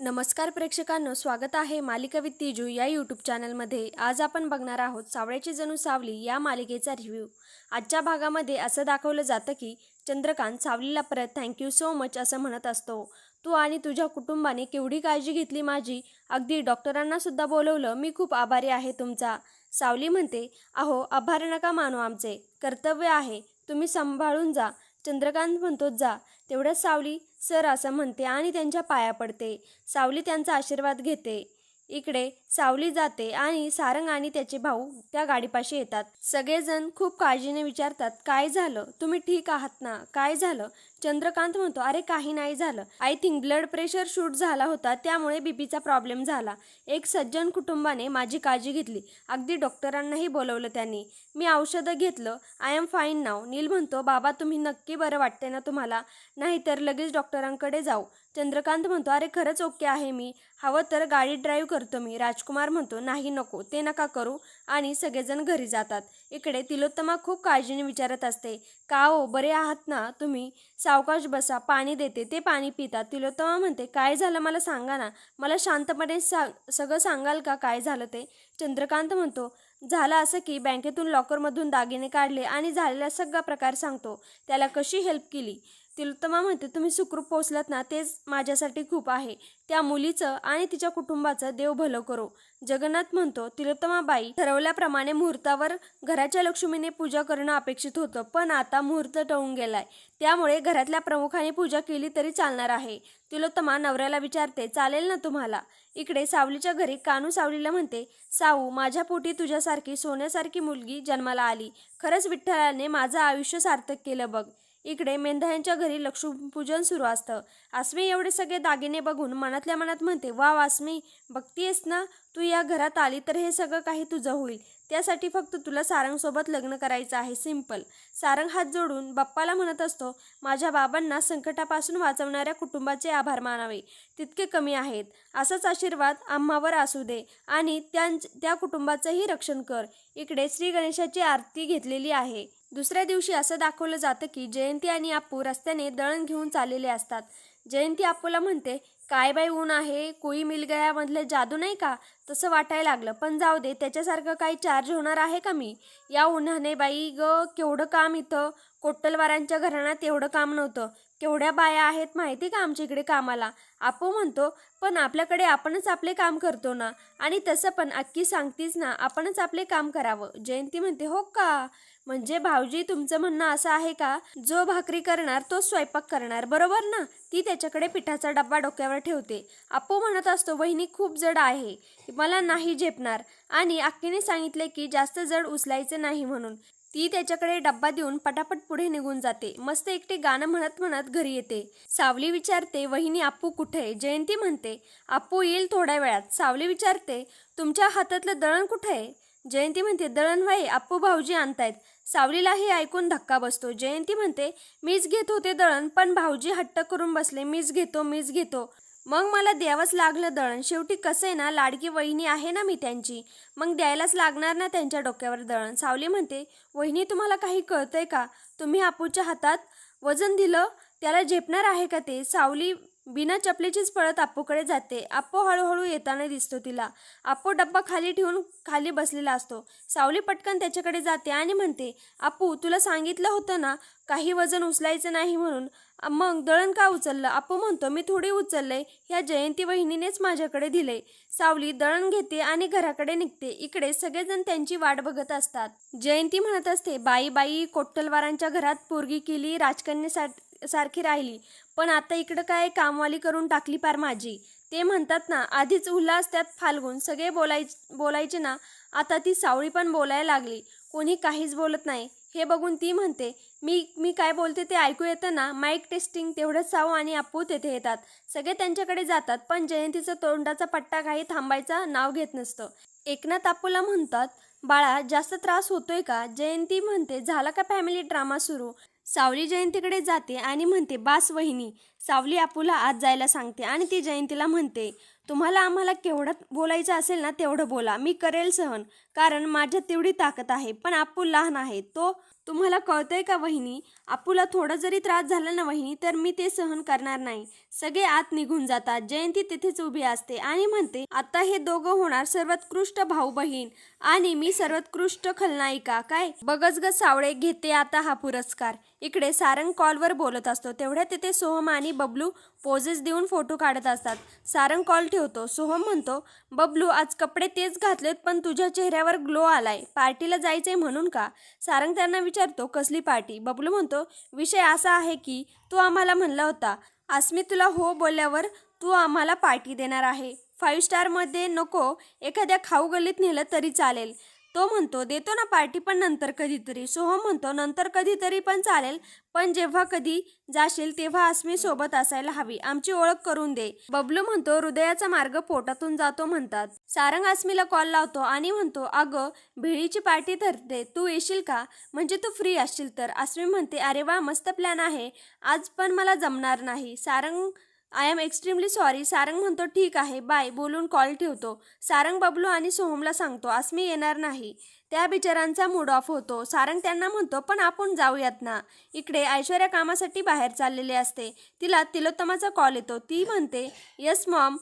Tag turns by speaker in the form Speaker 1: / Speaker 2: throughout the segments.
Speaker 1: नमस्कार प्रेक्षकांनो, स्वागत आहे मालिका विथ तेजू या यूट्यूब चॅनलमध्ये। आज आपण बघणार आहोत सावळ्याची जणू सावली या मालिकेचा रिव्ह्यू। आजच्या भागामध्ये असं दाखवलं जातं की चंद्रकांत सावलीला परत थँक्यू सो मच असं म्हणत असतो। तू आणि तुझ्या कुटुंबाने केवढी काळजी घेतली माझी, अगदी डॉक्टरांना सुद्धा बोलवलं, मी खूप आभारी आहे तुमचा। सावली म्हणते, अहो आभार नका मानू, आमचे कर्तव्य आहे, तुम्ही सांभाळून जा। चंद्रकांत म्हणतो, जा। तेवढ्याच सावली सर असं म्हणते आणि त्यांच्या पाया पडते। सावली त्यांचा आशीर्वाद घेते। इकडे सावली जाते आणि सारंग आणि त्याचे भाऊ त्या गाडीपाशी येतात। सगळेजण खूप काळजीने विचारतात, काय झालं, तुम्ही ठीक आहात ना, काय झालं? चंद्रकांत म्हणतो, अरे काही नाही झालं, I think blood pressure shoot झाला होता, त्यामुळे बीपीचा प्रॉब्लेम झाला। एक सज्जन कुटुंबाने माझी काळजी घेतली, अगदी डॉक्टरांनाही बोलवलं त्यांनी, मी औषधं घेतलं, आय एम फाईन नाव। नील म्हणतो, बाबा तुम्ही नक्की बरं वाटते ना तुम्हाला, नाहीतर लगेच डॉक्टरांकडे जाऊ। चंद्रकांत म्हणतो, अरे खरंच ओके आहे मी, हवं तर गाडी ड्राईव्ह करतो मी। राजकुमार म्हणतो, नाही नको, ते नका करू, आणि सगळेजण घरी जातात। इकडे तिलोत्तमा खूप काळजीने विचारत असते, का हो बरे आहात ना तुम्ही? सावकाश बसा, पाणी देते। ते पाणी पितात। तिलोत्तमा म्हणते, काय झालं मला सांगा ना, मला शांतपणे सगळं सांगाल का, काय झालं ते? चंद्रकांत म्हणतो, झालं असं की बँकेतून लॉकरमधून दागिने काढले आणि झालेला सगळा प्रकार सांगतो, त्याला कशी हेल्प केली। तिलोत्तमा म्हणते, तुम्ही सुखरूप पोहोचलात ना, तेच माझ्यासाठी खूप आहे। त्या मुलीचं आणि तिच्या कुटुंबाचं देव भलं करो। जगन्नाथ म्हणतो, तिलोत्तमाबाई, ठरवल्याप्रमाणे मुहूर्तावर घराच्या लक्ष्मीने पूजा करणं अपेक्षित होतं, पण आता मुहूर्त टळून गेलाय, त्यामुळे घरातल्या प्रमुखाने पूजा केली तरी चालणार आहे। तिलोत्तमा नवऱ्याला विचारते, चालेल ना तुम्हाला? इकडे सावलीच्या घरी कानू सावलीला म्हणते, सावू, माझ्या पोटी तुझ्यासारखी सोन्यासारखी मुलगी जन्माला आली, खरंच विठ्ठलाने माझं आयुष्य सार्थक केलं बघ। इकडे मेंढ्यांच्या घरी लक्ष्मीपूजन सुरू असतं। आसमी एवढे सगळे दागिने बघून मनातल्या मनात म्हणते, वा आसमी, बघतीयस ना, तू या घरात आली तर हे सगळं काही तुझं होईल, त्यासाठी फक्त तुला सारंगसोबत लग्न करायचं आहे, सिंपल। सारंग हात जोडून बाप्पाला म्हणत असतो, माझ्या बाबांना संकटापासून वाचवणाऱ्या कुटुंबाचे आभार मानावे तितके कमी आहेत, असाच आशीर्वाद आम्हावर असू दे आणि त्या कुटुंबाचंही रक्षण कर। इकडे श्री गणेशाची आरती घेतलेली आहे। दुसऱ्या दिवशी असं दाखवलं जातं की जयंती आणि अप्पू रस्त्याने दळण घेऊन चाललेले असतात। जयंती अप्पूला म्हणते, काय बाई ऊन आहे, कोई मिल गया मधले जादू नाही का, तसं वाटायला लागलं, पण जाऊ दे, त्याच्यासारखं काही चार्ज होणार आहे का मी? या उन्हाने बाई ग, केवढं काम इथं, कोट्टलवारांच्या घराण्यात एवढं काम नव्हतं, केवढ्या बाया आहेत माहिती का आमच्या इकडे कामाला? अप्पू म्हणतो, पण आपल्याकडे आपणच आपले काम करतो ना, आणि तसं पण अक्की सांगतीच ना, आपणच आपले काम करावं। जयंती म्हणते, हो का, म्हणजे भाऊजी तुमचं म्हणणं असं आहे का, जो भाकरी करणार तो स्वयंपाक करणार, बरोबर ना? ती त्याच्याकडे पिठाचा डब्बा डोक्यावर ठेवते। अप्पू म्हणत असतो, वहिनी खूप जड आहे, मला नाही झेपणार, आणि अक्कीने सांगितले की जास्त जड उचलायचं नाही म्हणून। ती त्याच्याकडे डब्बा देऊन पटापट पुढे निघून जाते। मस्त एकटे गाणं म्हणत म्हणत घरी येते। सावली विचारते, वहिनी अप्पू कुठे? जयंती म्हणते, अप्पू येईल थोड्या वेळात। सावली विचारते, तुमच्या हातातलं दळण कुठे आहे? जयंती म्हणते, दळण व्हाय, अप्पू भाऊजी आणतायत। सावलीला हे ऐकून धक्का बसतो। जयंती म्हणते, मीच घेत होते दळण, पण भाऊजी हट्ट करून बसले, मीच घेतो, मग मला द्यावंच लागलं दळण। शेवटी कसं आहे ना, लाडकी वहिनी आहे ना मी त्यांची, मग द्यायलाच लागणार ना त्यांच्या डोक्यावर दळण। सावली म्हणते, वहिनी तुम्हाला काही कळतंय का, तुम्ही अप्पूच्या हातात वजन दिलं, त्याला झेपणार आहे का ते? सावली बिना चपलीचीच पळत अप्पूकडे जाते। अप्पू हळूहळू येताना दिसतो तिला। अप्पू डब्बा खाली ठेवून खाली बसलेला असतो। सावली पटकन त्याच्याकडे जाते आणि म्हणते, अप्पू तुला सांगितलं होतं ना काही वजन उचलायचं नाही म्हणून, मग दळण का उचललं? अप्पू म्हणतो, मी थोडी उचललंय, ह्या जयंती वहिनीनेच माझ्याकडे दिले। सावली दळण घेते आणि घराकडे निघते। इकडे सगळेजण त्यांची वाट बघत असतात। जयंती म्हणत असते, बाई, कोट्टलवारांच्या घरात पोरगी केली, राजकन्यासारखी राहिली, पण आता इकडं काय कामवाली करून टाकली पार माझी। ते म्हणतात ना, आधीच उल्हास त्यात फाल्गुन, सगळे बोलायचे ना, आता ती सावळी पण बोलायला लागली, कोणी काहीच बोलत नाही। हे बघून ती म्हणते, मी काय बोलते ते ऐकू येतं ना? Mic testing. तेवढंच सावू आणि अप्पू तेथे येतात। सगळे त्यांच्याकडे जातात, पण जयंतीचा तोंडाचा पट्टा काही थांबायचा नाव घेत नसतं। एकनाथ अप्पूला म्हणतात, बाळा जास्त त्रास होतोय का? जयंती म्हणते, झाला का फॅमिली ड्रामा सुरू? सावली जयंतीकडे जाते आणि म्हणते, बास वहिनी। सावली अप्पूला आत जायला सांगते आणि ती जयंतीला म्हणते, तुम्हाला आम्हाला केवढं बोलायचं असेल ना तेवढं बोला, मी करेल सहन, कारण माझ्यात तेवढी ताकद आहे, पण अप्पू लहान आहे, तो तुम्हाला कळतंय का वहिनी, अपूला थोडा जरी त्रास झाला ना वहिनी तर मी ते सहन करणार नाही. सगळे आत निघून जातात. जयंती तिथेच उभी असते आणि म्हणते, आता हे दोघं होणार सर्वोत्कृष्ट भाऊ बहीण आणि मी सर्वोत्कृष्ट खलनायिका. काय बघच ग सावळे, घेते आता हा पुरस्कार. इकडे सारंग कॉलवर बोलत असतो. तेवढ्या तिथे सोहम आणि बबलू पोजेस देऊन फोटो काढत असतात. सारंग कॉल ठेवतो. सोहम म्हणतो, बबलू आज कपडे तेच घातलेत पण तुझ्या चेहऱ्यावर ग्लो आलाय. पार्टीला जायचंय म्हणून का? सारंग त्यांना विचारतो, कसली पार्टी? बबलू म्हणतो, विषय असा आहे की तू आम्हाला म्हणला होता अस्मी तुला हो बोलल्यावर तू आम्हाला पार्टी देणार आहे. 5 स्टारमध्ये नको, एखाद्या खाऊ गल्लीत नेलं तरी चालेल. तो म्हणतो, देतो ना पार्टी, पण नंतर कधीतरी. सोहम म्हणतो, नंतर कधीतरी पण चालेल, पण जेव्हा कधी जाशील तेव्हा अस्मी सोबत असायला हवी. आमची ओळख करून दे. बबलू म्हणतो, हृदयाचा मार्ग पोटातून जातो म्हणतात. सारंग अस्मीला कॉल लावतो आणि म्हणतो, अगं भेळीची पार्टी ठरते, तू येशील का? म्हणजे तू फ्री असशील तर. अस्मी म्हणते, अरे वा, मस्त प्लॅन आहे, आज पण मला जमणार नाही. Sarang, I am extremely sorry. Sarang म्हणतो, ठीक आहे, बाय बोलून कॉल ठेवतो. सारंग बबलू आणि सोहमला सांगतो, अस्मी येणार नाही. त्या बिचारांचा मूड ऑफ होतो. सारंग त्यांना म्हणतो, पण आपण जाऊयात ना. इकडे ऐश्वर्या कामासाठी बाहेर चाललेली असते. तिला तिलोत्तमाचा कॉल येतो. ती म्हणते, येस मॉम,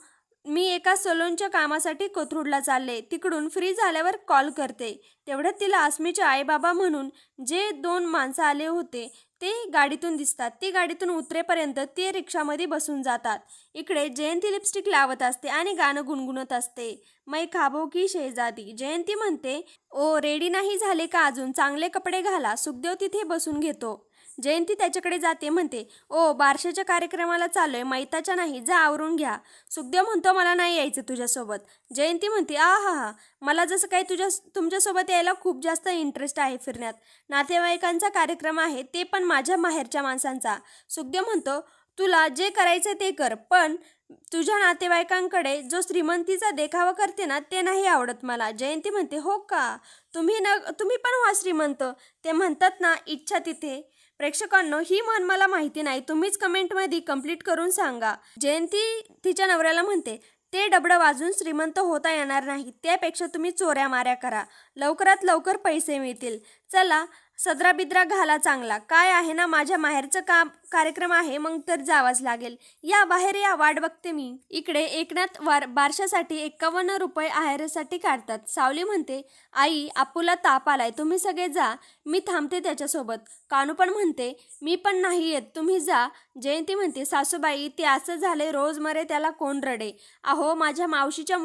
Speaker 1: मी एका सलूनच्या कामासाठी कोथरूडला चालले, तिकडून फ्री झाल्यावर कॉल करते. तेवढ्यात तिला अस्मीचे आईबाबा म्हणून जे 2 माणसं आले होते ते गाडीतून दिसतात. ती गाडीतून उतरेपर्यंत ते रिक्षामध्ये बसून जातात. इकडे जयंती लिपस्टिक लावत असते आणि गाणं गुणगुणत असते, मै खाबो की शेजादी. जयंती म्हणते, ओ रेडी नाही झाले का अजून? चांगले कपडे घाला. सुखदेव तिथे बसून घेतो. जयंती त्याच्याकडे जाते, म्हणते, ओ बारशाच्या कार्यक्रमाला चाललोय, मैताच्या नाही, जा आवरून घ्या. सुखदेव म्हणतो, मला नाही यायचं तुझ्यासोबत. जयंती म्हणते, हा, मला जसं काही तुमच्यासोबत यायला खूप जास्त इंटरेस्ट आहे फिरण्यात. नातेवाईकांचा कार्यक्रम आहे, ते पण माझ्या माहेरच्या माणसांचा. सुखदेव म्हणतो, तुला जे करायचं ते कर, पण तुझ्या नातेवाईकांकडे जो श्रीमंतीचा देखावा करते ना ते नाही आवडत मला. जयंती म्हणते, हो का? तुम्ही पण व्हा श्रीमंत. ते म्हणतात ना, इच्छा तिथे. प्रेक्षकांनो, ही म्हण मला माहिती नाही, तुम्हीच कमेंटमध्ये कंप्लीट करून सांगा. जयंती तिच्या नवऱ्याला म्हणते, ते डबडं वाजून श्रीमंत होता येणार नाही, त्यापेक्षा तुम्ही चोऱ्या माऱ्या करा, लवकरात लवकर पैसे मिळतील. चला सदरा बिद्रा घाला चांगला. काय आहे ना, माझ्या माहेरचं कार्यक्रम आहे, मग तर जावंच लागेल. या बाहेर या, वाट बघते मी. इकडे एकनाथ बारशासाठी 51 रुपये आहेरासाठी काढतात. सावली म्हणते, आई अपूला ताप आलाय, तुम्ही सगळे जा, मी थांबते त्याच्यासोबत. कानू पण म्हणते, मी पण नाही येत, तुम्ही जा. जयंती म्हणते, सासूबाई ते असं झाले, रोज मरे त्याला कोण रडे. अहो माझ्या मावशीच्या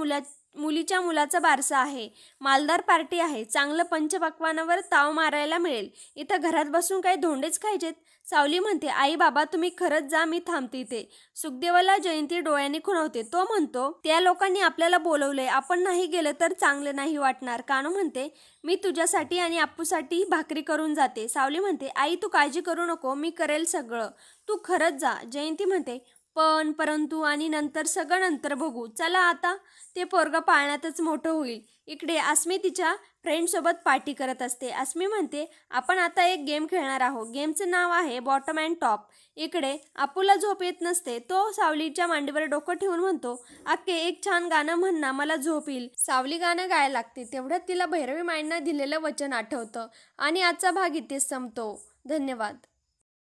Speaker 1: मुलीच्या मुलाचा बारसा आहे, मालदार पार्टी आहे, चांगलं पंचपक्वानावर ताव मारायला मिळेल. इथं घरात बसून काही धोंडेच खायचेत. सावली म्हणते, आई बाबा तुम्ही खरंच जा, मी थांबते इथे. सुखदेवाला जयंती डोळ्यांनी खुणवते. तो म्हणतो, त्या लोकांनी आपल्याला बोलवलंय, आपण नाही गेलं तर चांगलं नाही वाटणार. कानू म्हणते, मी तुझ्यासाठी आणि अप्पूसाठी भाकरी करून जाते. सावली म्हणते, आई तू काळजी करू नको, मी करेल सगळं, तू खरंच जा. जयंती म्हणते, परंतु आणि नंतर सगळं नंतर बघू, चला आता ते पोरगं पाळण्यातच मोठं होईल. इकडे अस्मी तिच्या फ्रेंडसोबत पार्टी करत असते. अस्मी म्हणते, आपण आता एक गेम खेळणार आहोत, गेमचं नाव आहे बॉटम अँड टॉप. इकडे अपूला झोप येत नसते. तो सावलीच्या मांडीवर डोकं ठेवून म्हणतो, अक्के एक छान गाणं म्हण ना, मला झोप येईल. सावली गाणं गायला लागते. तेवढ्यात तिला भैरवी माईंना दिलेलं वचन आठवतं आणि आजचा भाग इथेच संपतो. धन्यवाद.